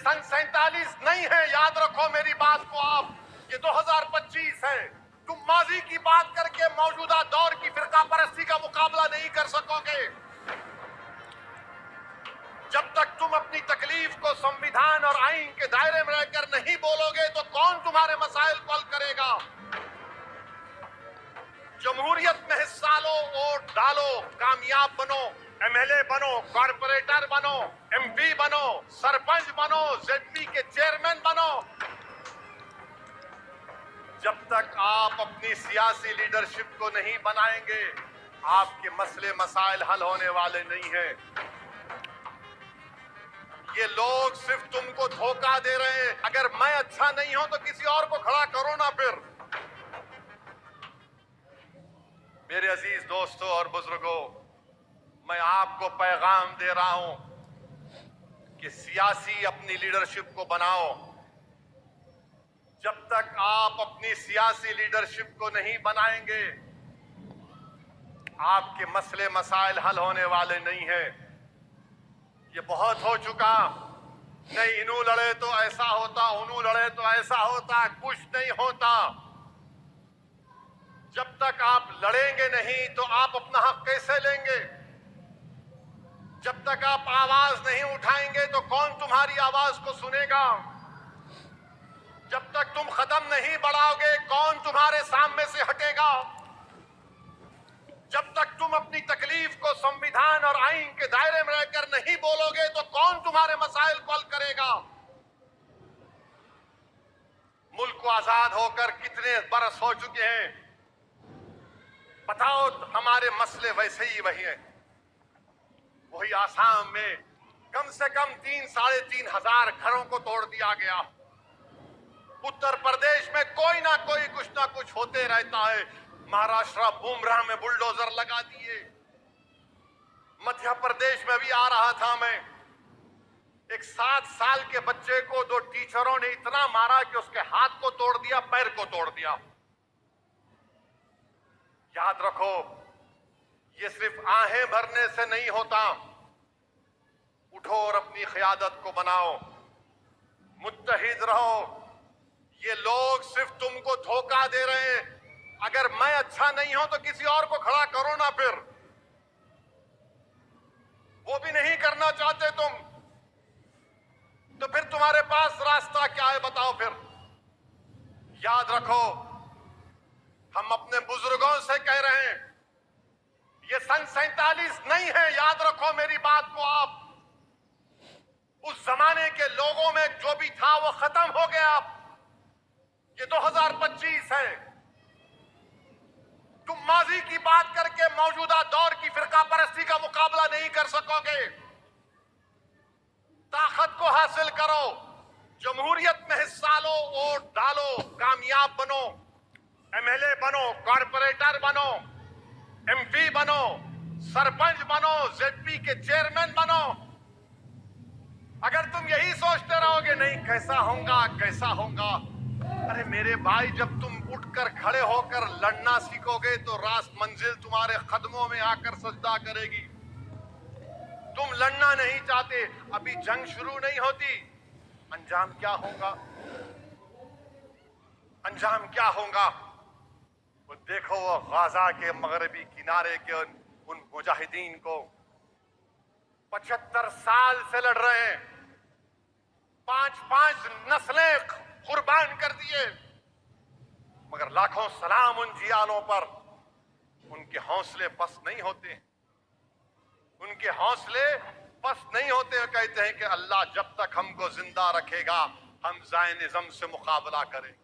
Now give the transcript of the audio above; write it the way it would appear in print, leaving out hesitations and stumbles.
सन 47 नहीं है, याद रखो मेरी बात को आप, ये 2025 है। तुम माजी की बात करके मौजूदा दौर की फिरका परस्ती का मुकाबला नहीं कर सकोगे। जब तक तुम अपनी तकलीफ को संविधान और आईन के दायरे में रहकर नहीं बोलोगे तो कौन तुम्हारे मसाइल को हल करेगा। जमहूरियत में हिस्सा लो, वोट डालो, कामयाब बनो, एमएलए बनो, कॉर्पोरेटर बनो, एमपी बनो, सरपंच बनो, जेडपी के चेयरमैन बनो। जब तक आप अपनी सियासी लीडरशिप को नहीं बनाएंगे, आपके मसले मसाइल हल होने वाले नहीं हैं। ये लोग सिर्फ तुमको धोखा दे रहे हैं। अगर मैं अच्छा नहीं हूं तो किसी और को खड़ा करो ना। फिर मेरे अजीज दोस्तों और बुजुर्गों, मैं आपको पैगाम दे रहा हूं कि सियासी अपनी लीडरशिप को बनाओ। जब तक आप अपनी सियासी लीडरशिप को नहीं बनाएंगे, आपके मसले मसाइल हल होने वाले नहीं हैं। ये बहुत हो चुका। नहीं इनू लड़े तो ऐसा होता, उनू लड़े तो ऐसा होता, कुछ नहीं होता। जब तक आप लड़ेंगे नहीं तो आप अपना हक कैसे लेंगे। जब तक आप आवाज नहीं उठाएंगे तो कौन तुम्हारी आवाज को सुनेगा। जब तक तुम कदम नहीं बढ़ाओगे कौन तुम्हारे सामने से हटेगा। जब तक तुम अपनी तकलीफ को संविधान और आईन के दायरे में रहकर नहीं बोलोगे तो कौन तुम्हारे मसाइल को हल करेगा। मुल्क को आजाद होकर कितने बरस हो चुके हैं, बताओ। हमारे मसले वैसे ही वही हैं। वही आसाम में कम से कम 3-3,500 घरों को तोड़ दिया गया। उत्तर प्रदेश में कोई ना कोई कुछ ना कुछ होते रहता है। महाराष्ट्र बुमराह में बुलडोजर लगा दिए। मध्य प्रदेश में भी आ रहा था मैं, एक 7 साल के बच्चे को 2 टीचरों ने इतना मारा कि उसके हाथ को तोड़ दिया, पैर को तोड़ दिया। याद रखो, ये सिर्फ आहें भरने से नहीं होता। उठो और अपनी क़यादत को बनाओ, मुत्तहिद रहो। ये लोग सिर्फ तुमको धोखा दे रहे हैं। अगर मैं अच्छा नहीं हूं तो किसी और को खड़ा करो ना। फिर वो भी नहीं करना चाहते तुम, तो फिर तुम्हारे पास रास्ता क्या है बताओ। फिर याद रखो, हम अपने बुजुर्गों से कह रहे हैं, ये सन 47 नहीं है, याद रखो मेरी बात को आप। उस जमाने के लोगों में जो भी था वो खत्म हो गया। ये 2025 है। तुम माजी की बात करके मौजूदा दौर की फिरका परस्ती का मुकाबला नहीं कर सकोगे। ताकत को हासिल करो, जमहूरियत में हिस्सा लो, वोट डालो, कामयाब बनो, एमएलए बनो, कॉर्पोरेटर बनो, एमपी बनो, सरपंच बनो, जेडपी के चेयरमैन बनो। अगर तुम यही सोचते रहोगे नहीं कैसा होगा कैसा होगा, अरे मेरे भाई, जब तुम उठकर खड़े होकर लड़ना सीखोगे तो रास मंजिल तुम्हारे कदमों में आकर सजदा करेगी। तुम लड़ना नहीं चाहते, अभी जंग शुरू नहीं होती, अंजाम क्या होगा। अंजाम क्या होगा वो देखो। वो गाजा के मगरबी किनारे के उन मुजाहिदीन को 75 साल से लड़ रहे हैं, 5-5 नस्लें कुर्बान कर दिए, मगर लाखों सलाम उन जियालों पर। उनके हौसले पस्त नहीं होते, उनके हौसले पस्त नहीं होते। कहते हैं कि अल्लाह जब तक हमको जिंदा रखेगा हम ज़ायनिज़्म से मुकाबला करेंगे।